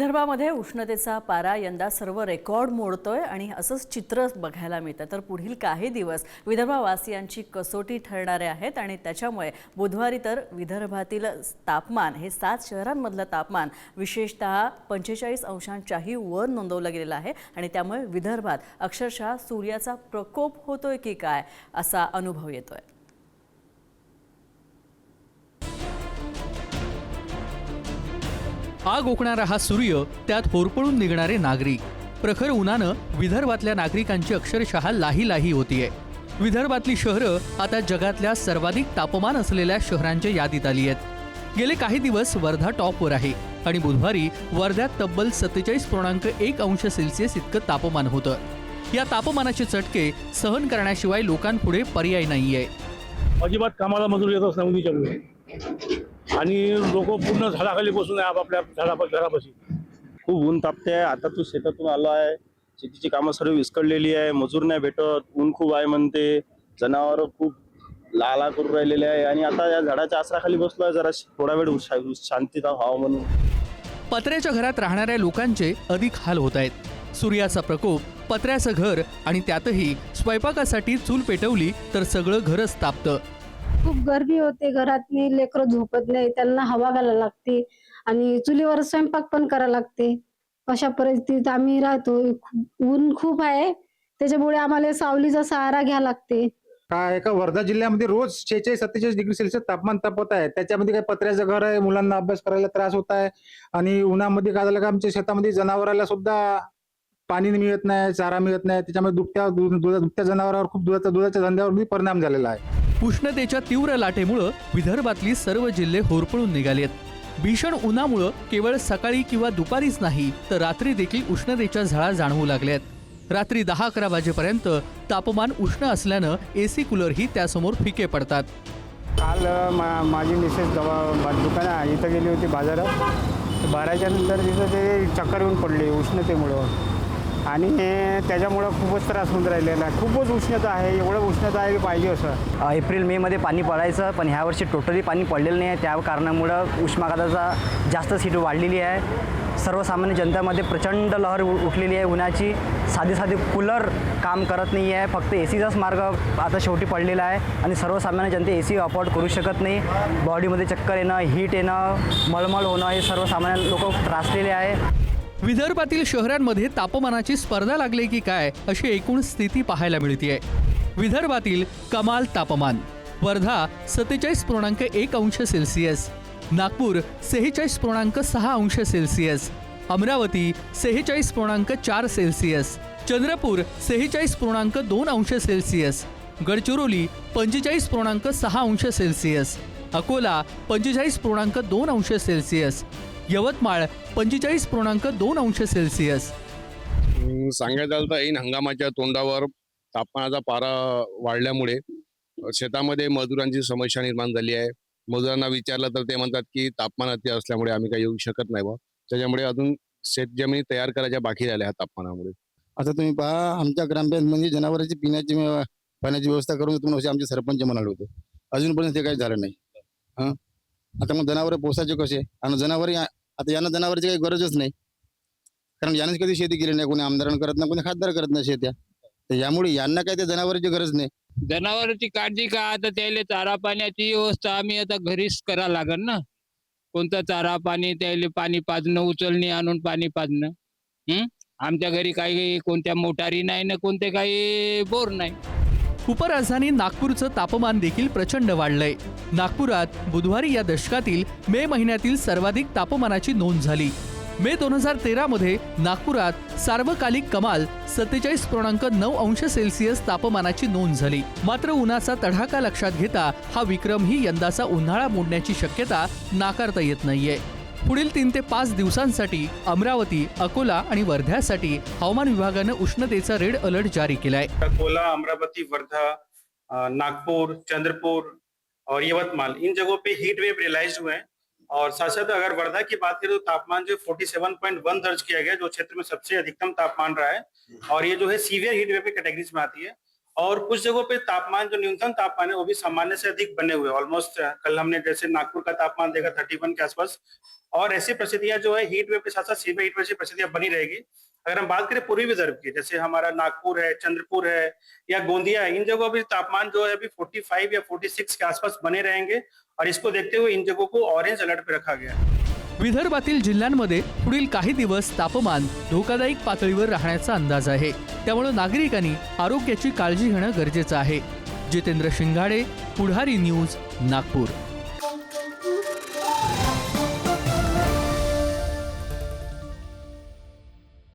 विदर्भामध्ये उष्णतेचा पारा यंदा सर्व रेकॉर्ड मोडतोय आणि असंच चित्र बघायला मिळतं। तर पुढील काही दिवस विदर्भवासियांची कसोटी ठरणारे आहेत आणि त्याच्यामुळे बुधवारी तर विदर्भातील तापमान हे 7 शहरांमधलं तापमान विशेषतः 45 अंशांच्याही वर नोंदवलं गेलेलं आहे आणि त्यामुळे विदर्भात अक्षरशः सूर्याचा प्रकोप होतोय की काय असा अनुभव येतोय। आग ओकणारा हा सूर्य, त्यात होरपळून निघणारे नागरिक, प्रखर उन्हानं विदर्भातल्या नागरिकांची अक्षरशः लाही लाही होतीये। विदर्भातली शहरं आता जगातल्या सर्वाधिक तापमान असलेल्या शहरांच्या यादीत आली आहेत। गेले काही दिवस वर्धा टॉपवर आहे आणि बुधवारी वर्ध्यात तब्बल 47.1 अंश सेल्सिअस इतकं तापमान होतं। या तापमानाचे चटके सहन करण्याशिवाय लोकांपुढे पर्याय नाहीये। अजिबात कामाला मजूर येतच नाही उन्हाच्यामुळे आणि लोक पूर्ण झाडाखाली बसून आहे आपापल्या घरापाशी। खूप ऊन तापते आहे। आता तू शेतातून आलो आहे, शेतीची कामं सर्व विस्कळलेली आहे, मजूर नाही भेटत, ऊन खूप आहे म्हणते, जनावर खूप लाला करून राहिलेले आहे आणि आता या झाडाच्या आसराखाली बसलो आहे जरा थोडा वेळ शांतता व्हावं म्हणून। पत्र्याच्या घरात राहणाऱ्या लोकांचे अधिक हाल होत आहेत। सूर्याचा प्रकोप, पत्र्याचं घर आणि त्यातही स्वयंपाकासाठी चूल पेटवली तर सगळं घरच तापतं। खूप गर्दी होते, घरातली लेकरं झोपत नाही, त्यांना हवा घालायला लागते आणि चुलीवर स्वयंपाक पण करायला लागते। अशा परिस्थितीत आम्ही राहतो। ऊन खूप आहे, त्याच्यामुळे आम्हाला सावलीचा सहारा घ्यावा लागते। एका वर्धा जिल्ह्यामध्ये रोज 46-47 डिग्री सेल्सिअस तापमान तापत आहे। त्याच्यामध्ये काय पत्र्याचं घर आहे, मुलांना अभ्यास करायला त्रास होत आहे आणि उन्हामध्ये काय झालं का आमच्या शेतामध्ये जनावराला सुद्धा पाणी मिळत नाही, चारा मिळत नाही, त्याच्यामुळे दुभत्या जनावरांवर खूप दुधाच्या धंद्यावर परिणाम झालेला आहे। उष्णतेच्या तीव्र लाटेमुळे विदर्भातली सर्व जिल्हे होरपळून निघालेत। भीषण उन्हामुळे केवळ सकाळी किंवा दुपारीच नाही तर रात्री देखील उष्णतेच्या झळा जाणवू लागल्यात। रात्री 10-11 वाजेपर्यंत तापमान उष्ण असल्यानं एसी कूलरही त्यासमोर फिके पडतात। काल माझी मिसेस दुकान इथं गेली होती बाजारात, 12च्या नंतर तिथं ते चक्कर येऊन पडली उष्णतेमुळं आणि त्याच्यामुळं खूपच त्रास होऊन राहिलेला आहे। खूपच उष्णता आहे, एवढं उष्णता आहे की पाहिजे असं। एप्रिल मे मध्ये पाणी पडायचं, पण ह्या वर्षी टोटली पाणी पडलेलं नाही आहे। त्या कारणामुळं उष्माघाताचा जास्त सीट वाढलेली आहे। सर्वसामान्य जनतेमध्ये प्रचंड लहर उठलेली आहे उन्हाची। साधे कूलर काम करत नाही आहे, फक्त एसीचाच मार्ग आता शेवटी पडलेला आहे आणि सर्वसामान्य जनते एसी अफोर्ड करू शकत नाही। बॉडीमध्ये चक्कर येणं, हीट येणं, मळमळ होणं हे सर्वसामान्य लोक त्रासलेले आहे। विदर्भातील शहरांमध्ये तापमानाची स्पर्धा लागली की काय अशी एकूण स्थिती पाहायला मिळतेय। विदर्भातील कमाल तापमान वर्धा 47.1 अंश सेल्सिअस, नागपूर 46.6 अंश सेल्सिअस, अमरावती 46.4 सेल्सिअस, चंद्रपूर 46.2 अंश सेल्सिअस, गडचिरोली 45.6 अंश सेल्सिअस, अकोला 45.2 अंश सेल्सिअस, यवतमाळ 45.2 अंश सेल्सिअस। सांगायचं झालं तर ऐन हंगामाच्या तोंडावर तापमानाचा पारा वाढल्यामुळे शेतामध्ये मजुरांची समस्या निर्माण झाली आहे। मजुरांना विचारलं तर ते म्हणतात की तापमान अति असल्यामुळे आम्ही काही येऊ शकत नाही बा, त्याच्यामुळे अजून शेतजमिनी तयार करायच्या बाकी राहिल्या ह्या तापमानामुळे। आता तुम्ही पहा, आमच्या ग्रामपंचायत जनावरांची पाण्याची व्यवस्था करून देतो आमचे सरपंच म्हणाले होते, अजूनपर्यंत ते काही झालं नाही। आता मग जनावर पोसायचे कसे? आणि जनावर आता यांना जनावरची काही गरजच नाही, कारण यानेच कधी शेती केली नाही, कोणी आमदारांना करत नाही, कोणी खासदार करत नाही शेत्या, तर यामुळे यांना काही त्या जनावरांची गरज नाही। जनावरांची काळजी का, आता त्याला चारा पाण्याची व्यवस्था आम्ही आता घरीच करायला लागेल ना। कोणता चारा पाणी, त्याला पाणी पाजणं, उचलणे आणून पाणी पाजणं। आमच्या घरी काही कोणत्या मोटारी नाही ना कोणते काही बोर नाही। उपराजधानी नागपूरचं तापमान देखील प्रचंड वाढलंय। नागपुरात बुधवारी या दशकातील मे महिन्यातील सर्वाधिक तापमानाची नोंद झाली। मे 2013 मध्ये नागपुरात सार्वकालिक कमाल 47.9 अंश सेल्सिअस तापमानाची नोंद झाली। मात्र उन्हाचा तडाखा लक्षात घेता हा विक्रमही यंदाचा उन्हाळा मोडण्याची शक्यता नाकारता येत नाहीये। पुढील 3 ते 5 दिवसांसाठी अमरावती, अकोला आणि वर्ध्यासाठी हवामान विभागानं उष्णतेचा रेड अलर्ट जारी केलाय। अकोला, अमरावती, वर्धा, नागपुर, चंद्रपुर और यवतमाल, इन जगहों पे हीट वेव रियलाइज हुए हैं। और साथ साथ अगर वर्धा की बात करें तो तापमान जो 47.1 दर्ज किया गया, जो क्षेत्र में सबसे अधिकतम तापमान रहा है और ये जो है सीवियर हीट वेव की कैटेगरीज में आती है। और कुछ जगहों पे तापमान, जो न्यूनतम तापमान है, वो भी सामान्य से अधिक बने हुए। ऑलमोस्ट कल हमने जैसे नागपुर का तापमान देखा 31 के आसपास। और ऐसी परिस्थितियां जो है हीट वेव के साथ साथ सीवियर हीट वेव की परिस्थितियां बनी रहेगी। अगर हम बात करें पूर्वी विदर्भ की, जैसे हमारा नागपुर है, चंद्रपुर है या गोंदिया है, इन जगहों पर तापमान जो है अभी 45 या 46 के आसपास बने रहेंगे। और इसको देखते हुए इन जगहों को ऑरेंज अलर्ट पे रखा गया है। विदर्भातील जिल्ह्यांमध्ये पुढील काही दिवस तापमान धोकादायक पातळीवर राहण्याचा अंदाज आहे। त्यामुळे नागरिकांनी आरोग्याची काळजी घेणं गरजेचं आहे। जितेंद्र शिंगाडे, पुढारी न्यूज, नागपूर।